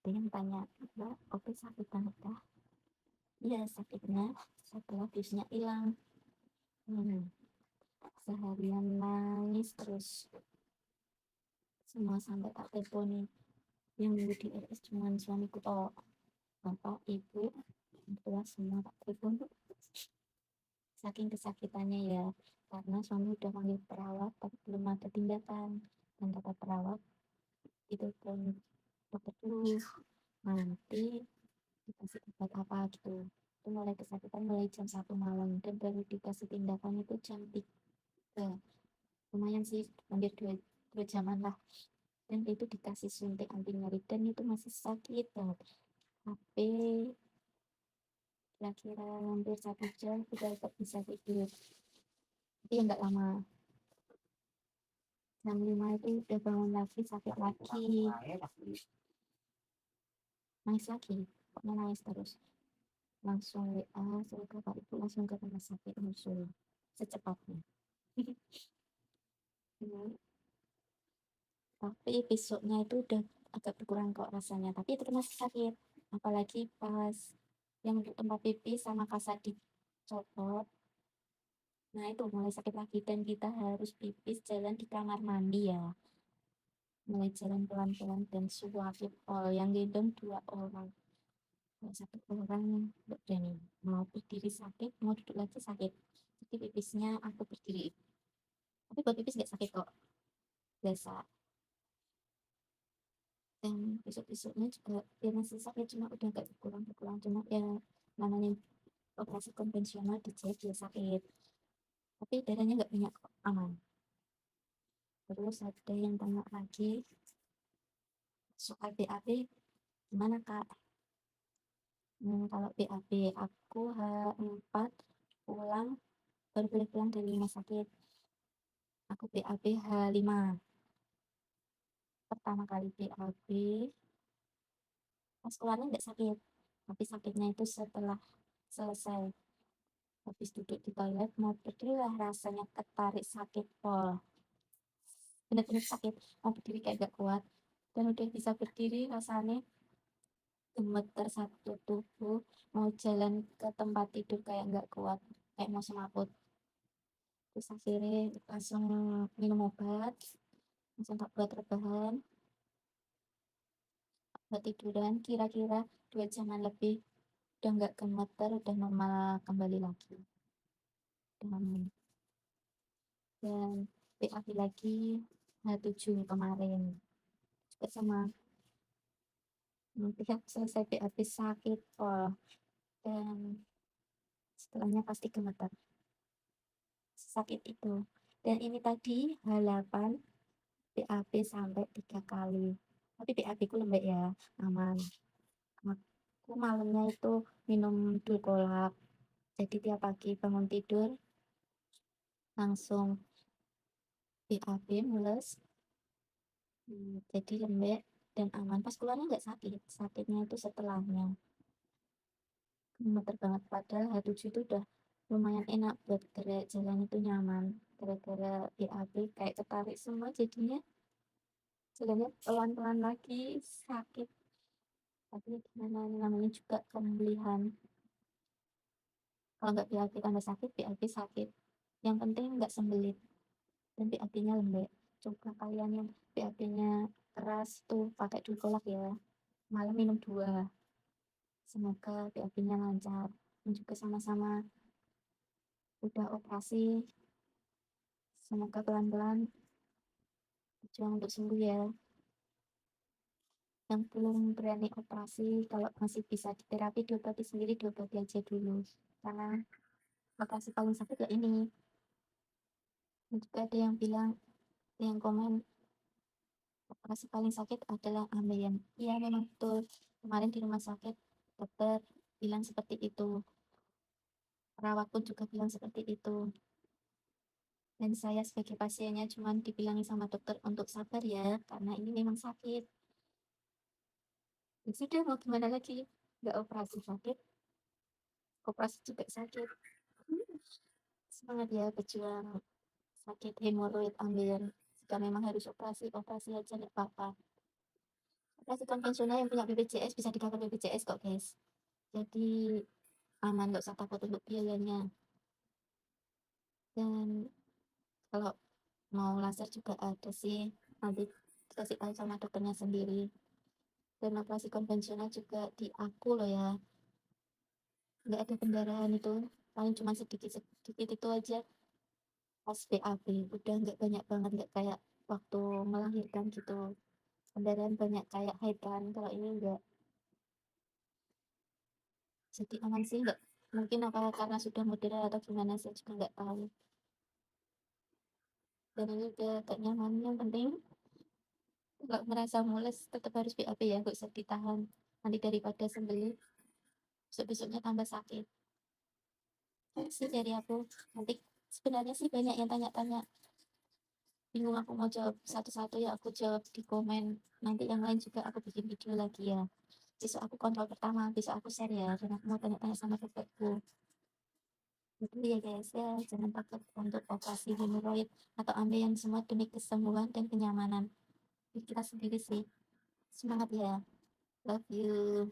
Ada yang tanya, Mbak, Opi sakit banget kah? Iya, sakitnya setelah biusnya hilang. Hmm, Seharian nangis terus. Semua sampai tak teleponin. Yang nunggu di RS cuma suamiku toh. Bapak, ibu, tua semua tak telepon. Saking kesakitannya ya. Karena suami udah manggil perawat, tapi belum ada tindakan. Dan kata perawat, itu pun dokter dulu. Nanti dikasih obat apa gitu. Itu mulai kesakitan mulai jam 1 malam dan baru dikasih tindakan itu jam 3. Lumayan sih, hampir dua jaman lah. Dan itu dikasih suntik anti nyeri dan itu masih sakit banget. Tapi kira-kira hampir 1 jam udah tetap bisa tidur. Tapi ya nggak lama. Jam 5 itu udah bangun lagi, sakit lagi. Nangis lagi. Pokoknya nangis terus. Langsung WA, suruh bapak ibu langsung ke rumah sakit musuh secepatnya. Tapi besoknya itu udah agak berkurang kok rasanya, tapi itu masih sakit, apalagi pas yang untuk tempat pipi sama kasar dicopot. Nah itu mulai sakit lagi dan kita harus pipis jalan di kamar mandi ya, mulai jalan pelan-pelan dan suapin yang gendong 2 orang. Kalau 1 orang nggak berani, mau berdiri sakit, mau duduk lagi sakit, jadi pipisnya aku berdiri. Tapi buat pipis nggak sakit kok, biasa. Dan besok-besoknya juga ya masih sakit, cuma udah gak berkurang-berkurang, cuma ya namanya operasi konvensional dijahit ya sakit, tapi darahnya nggak banyak kok, aman. Terus ada yang tanya lagi soal BAB gimana kak. Kalau BAB aku H4 pulang, baru boleh pulang dari rumah sakit. Aku BAB H5 pertama kali BAB pas keluarnya nggak sakit, tapi sakitnya itu setelah selesai. Habis duduk di toilet mau berdiri lah rasanya ketarik sakit pol. Benar-benar sakit. Mau berdiri kayak gak kuat. Dan udah bisa berdiri rasanya gemeter satu tubuh. Mau jalan ke tempat tidur kayak gak kuat. Kayak mau semaput. Terus akhirnya langsung minum obat. Langsung tak buat rebahan. Buat tiduran kira-kira 2 jaman lebih. Udah gak gemeter, udah normal kembali lagi. Dan PAP lagi H7 kemarin juga sama. Nanti selesai PAP sakit dan setelahnya pasti gemetar sakit itu. Dan ini tadi H8 PAP sampai 3 kali, tapi PAP ku lembek ya, aman. Aku malamnya itu minum dulkolak, jadi tiap pagi bangun tidur langsung PAP mules. Jadi lembek dan aman. Pas keluarnya nggak sakit, sakitnya itu setelahnya gemeter banget. Padahal H7 itu udah lumayan enak buat gerak jalan, itu nyaman. Gara-gara BAB kayak ketarik semua, jadinya jalannya pelan-pelan lagi, sakit. Tapi gimana, namanya juga pemulihan. Kalau nggak BAB tambah sakit, BAB sakit. Yang penting nggak sembelit dan BAB-nya lembek. Coba kalian yang BAB-nya keras tuh pakai dulkolak ya. Malam minum 2. Semoga BAB-nya lancar. Dan juga sama-sama udah operasi. Semoga pelan-pelan berjuang untuk sembuh ya. Yang belum berani operasi, kalau masih bisa di terapi, diobati sendiri, diobati aja dulu. Karena operasi paling sakit ya ini. Dan juga ada yang bilang, ada yang komen, operasi paling sakit adalah ambeien. Iya memang betul. Kemarin di rumah sakit, dokter bilang seperti itu. Perawat pun juga bilang seperti itu. Dan saya sebagai pasiennya cuma dibilangin sama dokter untuk sabar ya, karena ini memang sakit. Ya sudah, mau gimana lagi? Nggak operasi sakit, operasi juga sakit. Semangat ya berjuang. Sakit hemoroid ambeien. Jika memang harus operasi, operasi aja nggak apa-apa. Operasi konvensional yang punya BPJS bisa di-cover BPJS kok, guys. Jadi aman, nggak usah takut untuk biayanya. Dan kalau mau laser juga ada sih, nanti dikasih tahu sama dokternya sendiri. Dan operasi konvensional juga di aku loh ya, nggak ada pendarahan itu, paling cuma sedikit-sedikit itu aja pas BAB, udah nggak banyak banget, nggak kayak waktu melahirkan gitu, pendarahan banyak kayak haid kan, kalau ini enggak. Jadi aman sih, nggak mungkin apa karena sudah modern atau gimana, saya juga nggak tahu. Dan ini udah gak nyaman, yang penting nggak merasa mules tetap harus BAB ya, nggak usah ditahan, nanti daripada sembelih besok-besoknya tambah sakit. Sih dari aku, nanti sebenarnya sih banyak yang tanya-tanya, bingung aku mau jawab satu-satu, ya aku jawab di komen, nanti yang lain juga aku bikin video lagi ya, besok aku kontrol pertama, besok aku share ya, dan aku mau tanya-tanya sama dokterku. Itu ya guys ya, jangan takut untuk operasi hemoroid atau ambeien, semua demi kesembuhan dan kenyamanan diri kita sendiri sih. Semangat ya, love you.